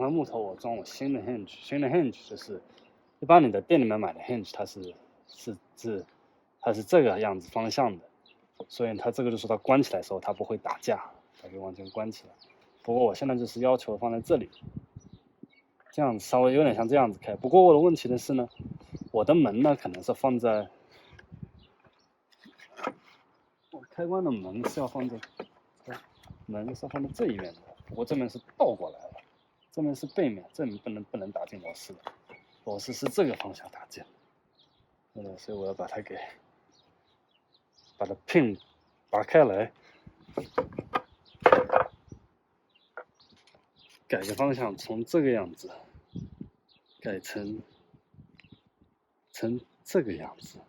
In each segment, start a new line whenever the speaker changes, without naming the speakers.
块木头我装我新的 hinge， 新的 hinge 就是一般你在店里面买的 hinge 它是这个样子方向的，所以它这个就是它关起来的时候它不会打架，它就往前关起来。不过我现在就是要求放在这里，这样稍微有点像这样子开。不过我的问题的是呢，我的门呢可能是放在我开关的门是要放在这一面的，不过这面是倒过来了，这面是背面，这面不能打进螺丝的，螺丝是这个方向打进，所以我要把它pin 拔开来，改个方向，从这个样子改成这个样子，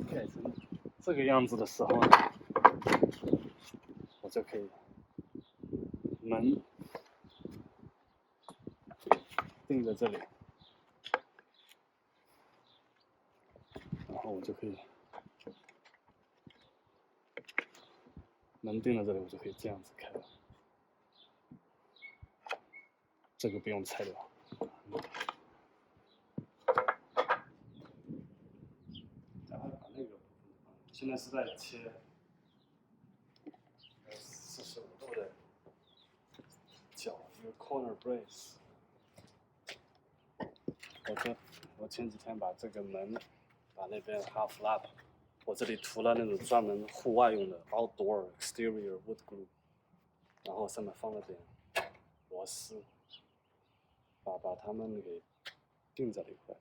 改成这个样子的时候呢，我就可以门定在这里，然后我就可以门定在这里，我就可以这样子开了。这个不用拆掉。现在是在切45度的角，一个 corner brace。我前几天把这个门，把那边 half lap， 我这里涂了那种专门户外用的 outdoor exterior wood glue， 然后上面放了点螺丝，把它们给钉在了一块。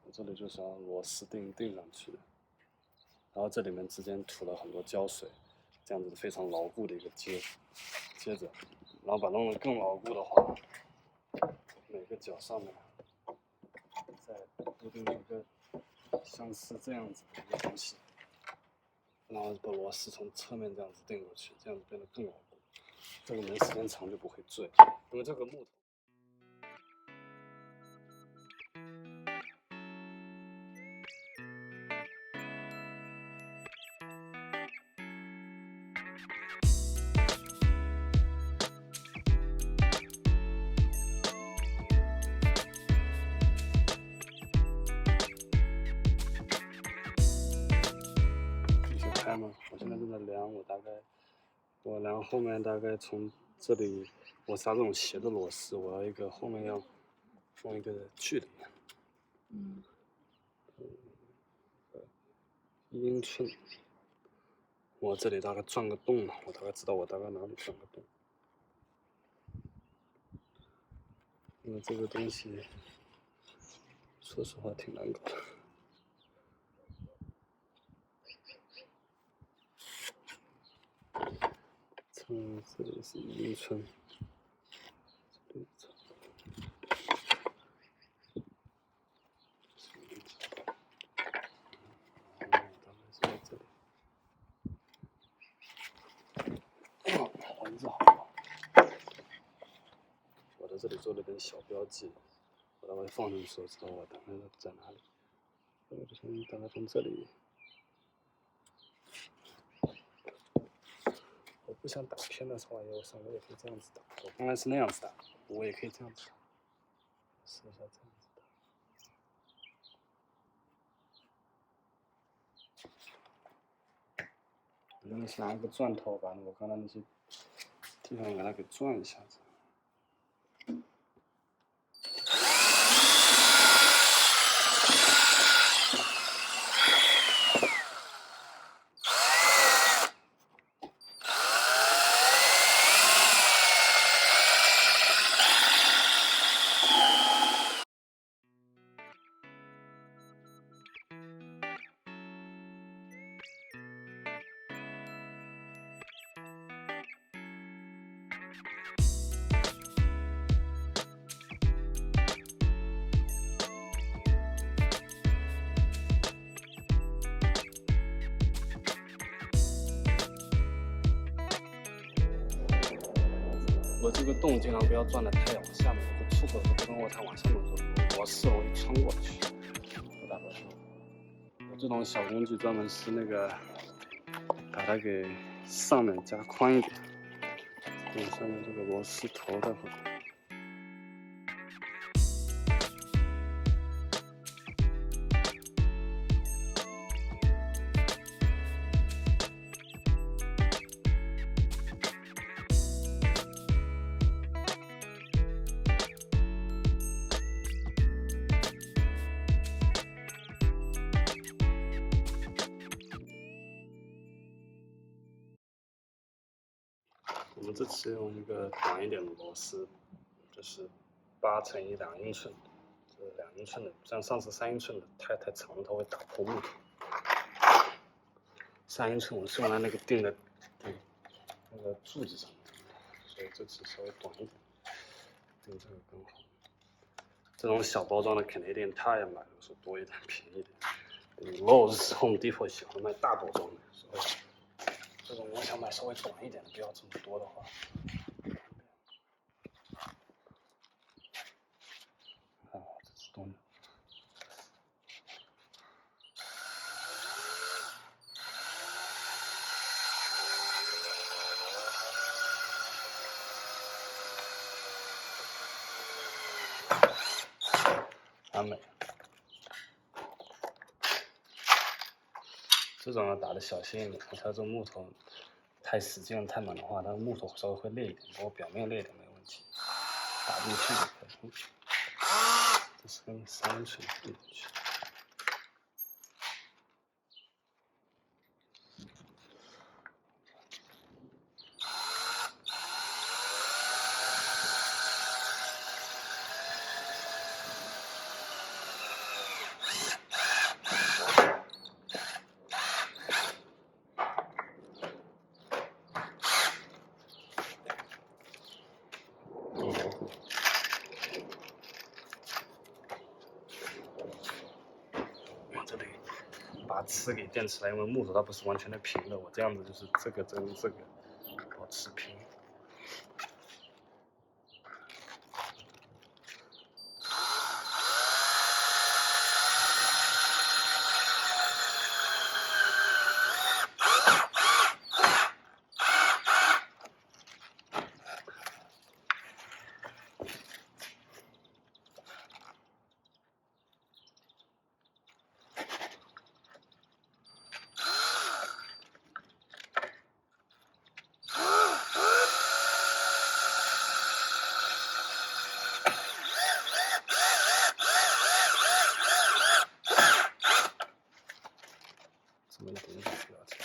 我这里就是要螺丝钉上去的，然后这里面之间涂了很多胶水，这样子非常牢固的一个接着，然后把弄得更牢固的话，每个角上面再固定一个像是这样子的一个东西，然后把螺丝从侧面这样子钉过去，这样子变得更牢固。这个门时间长就不会坠，因为这个木头。我现在正在量，我量后面大概从这里，我是拿这种斜的螺丝，我要一个后面要放一个距离，1英寸，我这里大概钻个洞了，我大概知道我大概哪里钻个洞，因为这个东西说实话挺难搞的。这里是1英寸，文字好，我在这里做了点小标记，我待会放上去的时候知道我大概在哪里。我就大概从这里。不想打偏的话，我想我也可以这样子打。我刚才是那样子打，我也可以这样子打。试一下这样子打。我先拿一个钻头把我刚才那些地方给它给转一下子。我这个洞尽量不要钻得太往下面，会出口的不跟我太往下面做，螺丝容易穿过去。我这种小工具专门是那个把它给上面加宽一点，对上面这个螺丝头的话。我们这次用一个短一点的螺丝，就是8×1 2英寸，这2英寸的，像上次3英寸的太长了，它会打破木头。3英寸我是用来那个钉的，那个柱子上的，所以这次稍微短一点，钉这个更好。这种小包装的Canadian Tire买的是多一点，便宜点。Lowe's Home Depot 喜欢卖大包装的，所以这种我想买稍微短一点的，不要这么多的话。啊，这是多的。完美。这种要打的小心一点，它这木头太使劲太猛的话，它木头稍微会裂一点，如果表面裂一点没有问题，打进去就可以。这是跟3英寸对进去。这里把齿给垫起来，因为木头它不是完全的平的，我这样子就是这个保持平。这么一点点不要紧。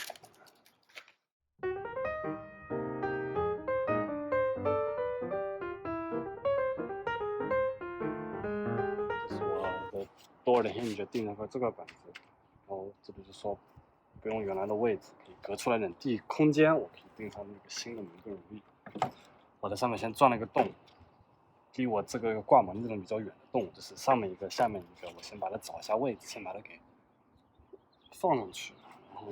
这是我的door的 hinge 钉了个这个板子，然后这里就说不用原来的位置，可以隔出来点地空间，我可以钉上那个新的门更容易。我在上面先钻了个洞，离我这个挂门这种比较远的洞，就是上面一个下面一个，我先把它找一下位置，先把它给放上去，然后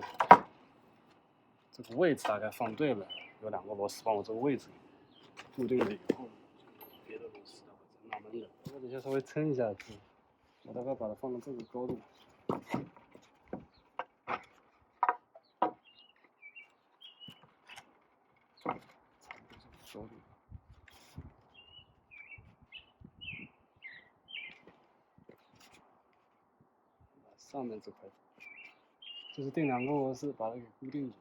这个位置大概放对了，有2个螺丝帮我这个位置固定了以后，别的螺丝的话再慢慢的，我等下稍微撑一下子，我大概把它放到这个高度。高度。上面这块就是钉2个螺丝，把它给固定住。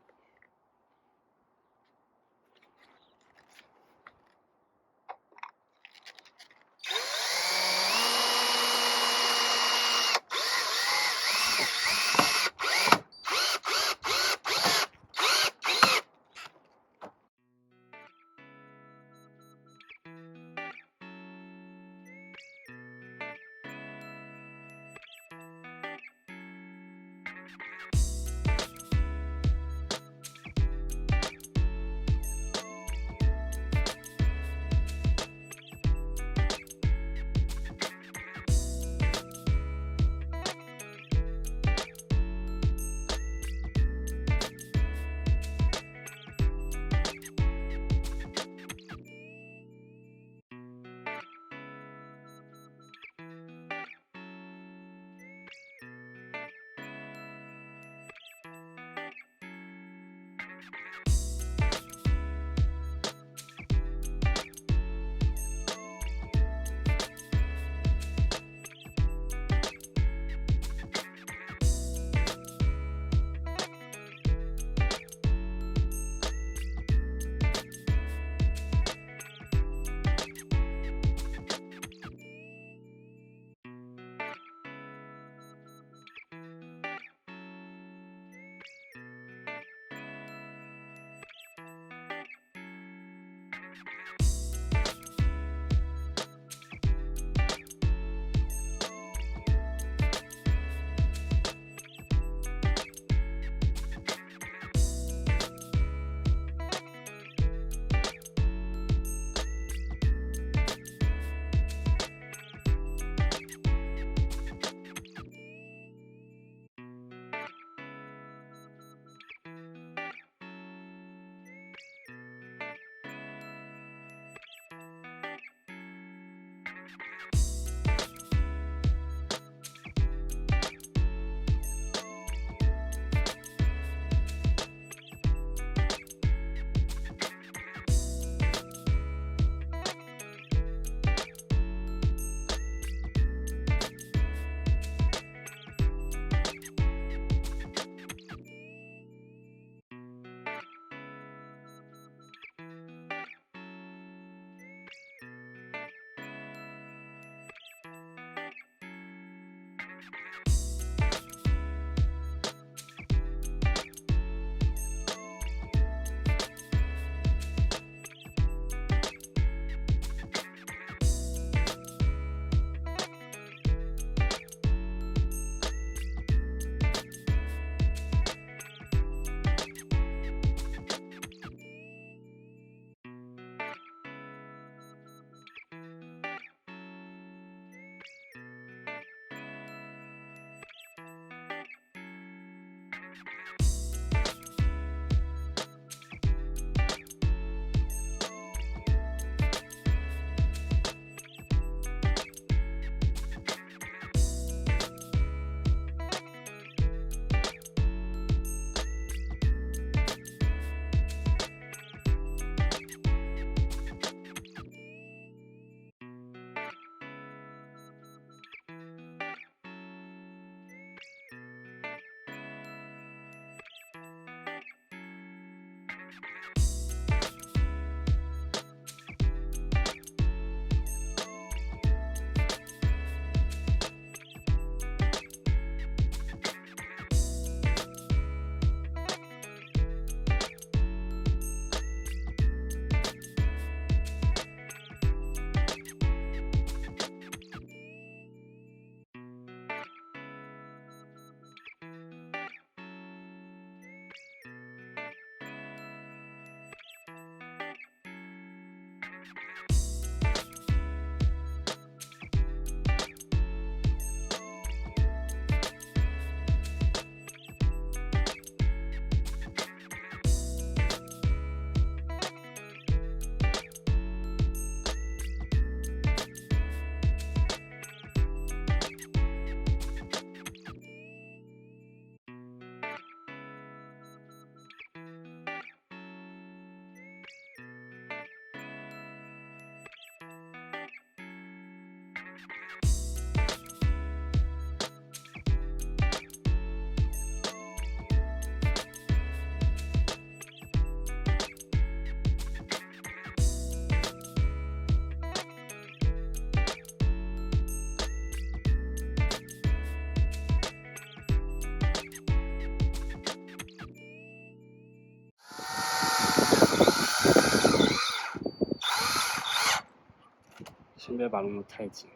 先别把那么太紧，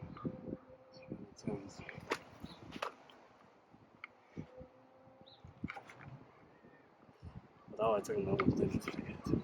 这样子。我待会这个门我就得自己开这个。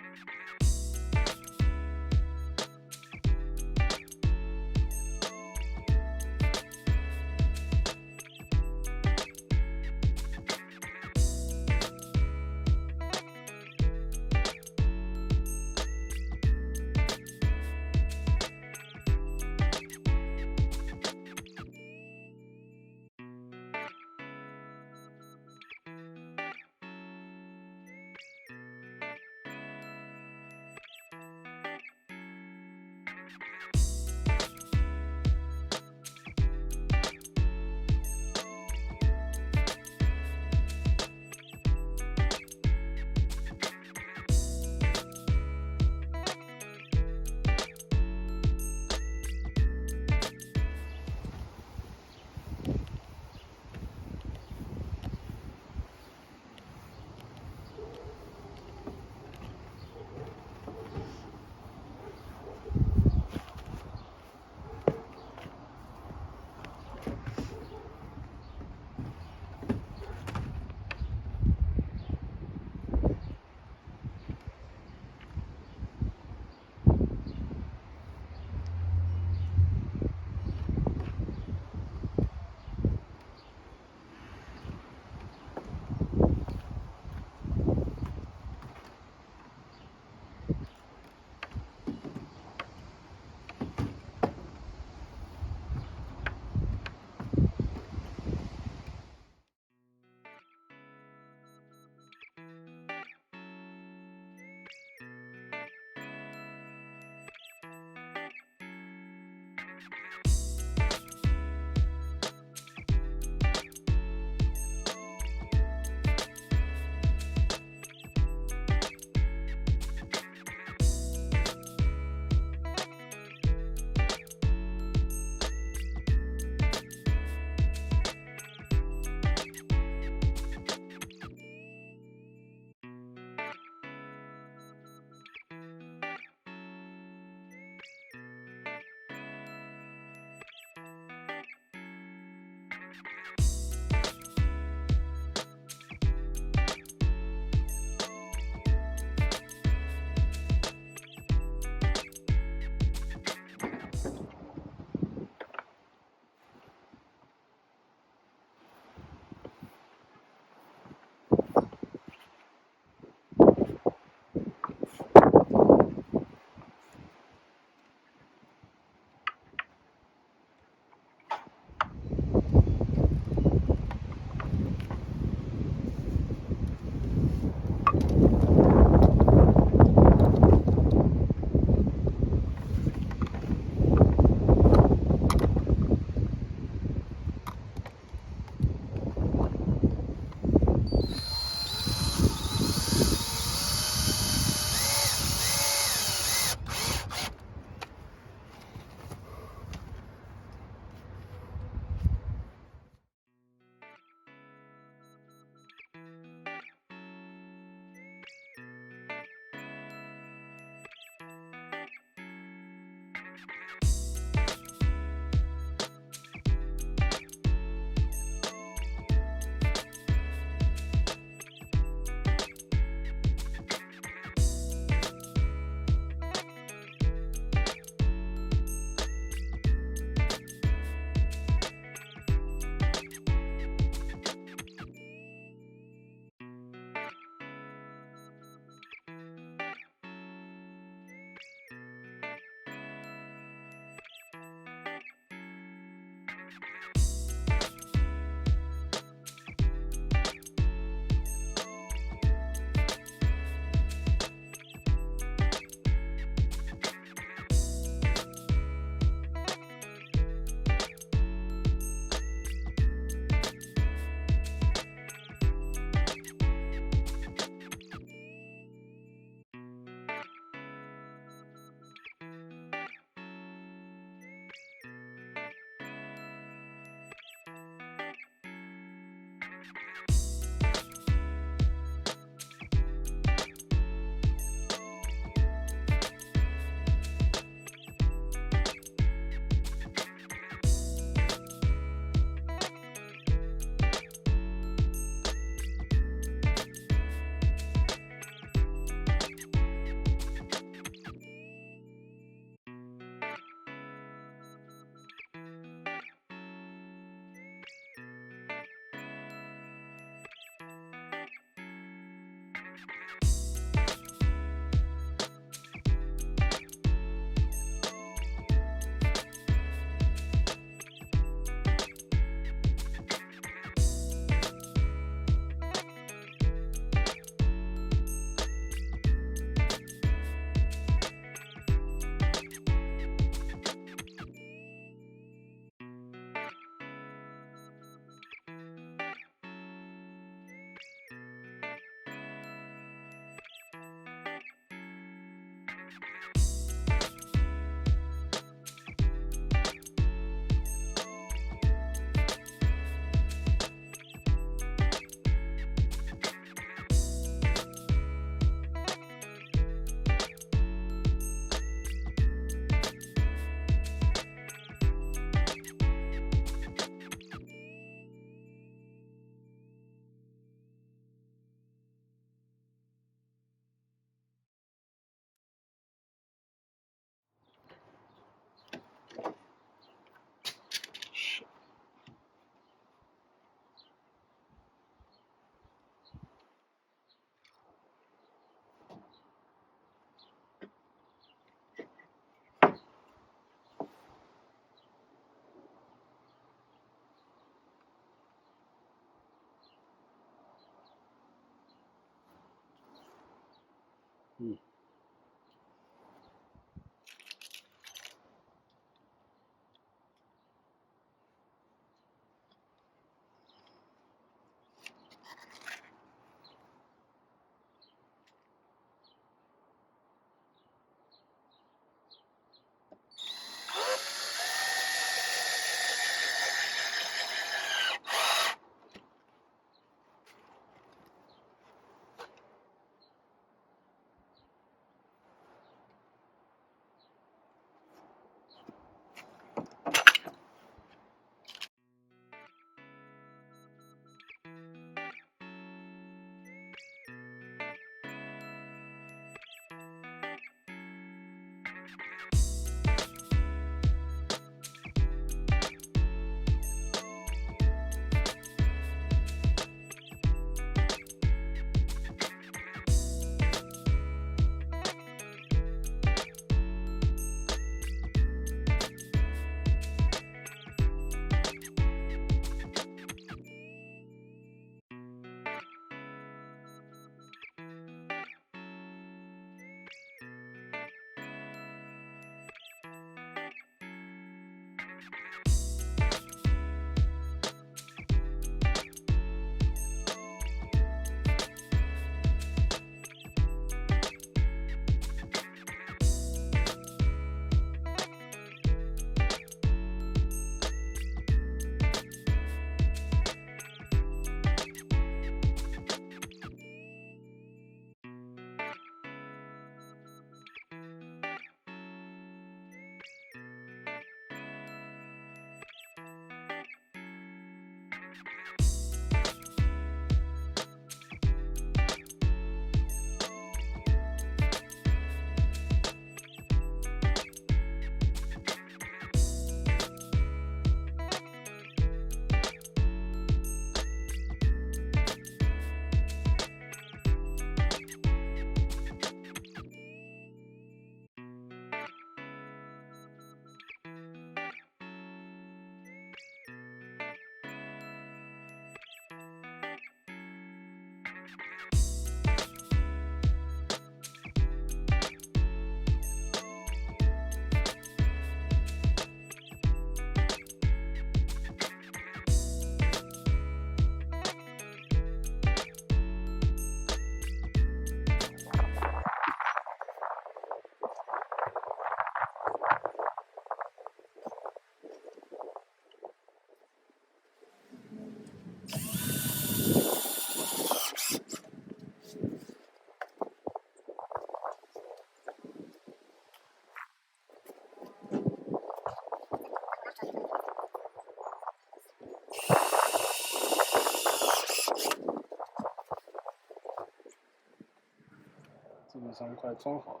基本上快装好了。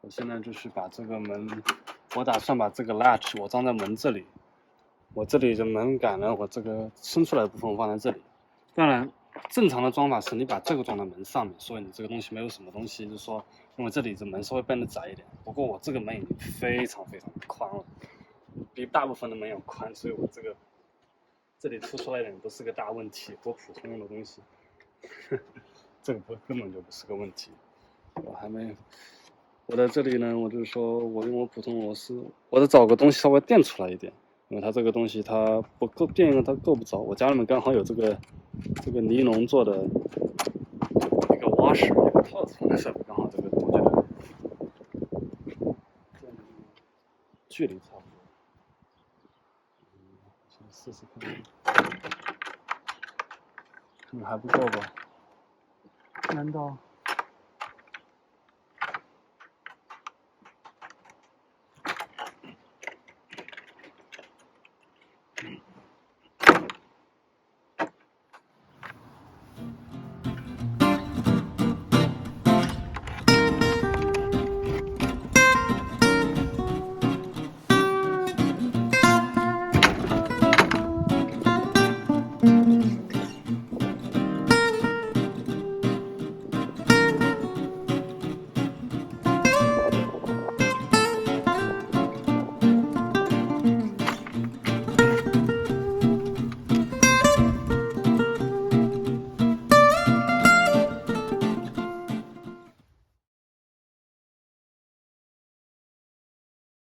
我现在就是把这个门，我打算把这个 latch 我装在门这里，我这里的门杆呢，我这个伸出来的部分我放在这里。当然，正常的装法是你把这个装到门上面，所以你这个东西没有什么东西，就是说，因为这里的门稍微变得窄一点。不过我这个门已经非常非常宽了，比大部分的门要宽，所以我这里凸出来一点不是个大问题，多普通的东西，这个根本就不是个问题。我还没，我在这里呢，我就是说我用我普通螺丝，我得找个东西稍微垫出来一点。因为它这个东西它不够电，因为它够不着。我家里面刚好有这个尼龙做的一个挖石，一个套子，但是刚好这个我觉得距离差不多，先试试看，可能还不够吧？难道？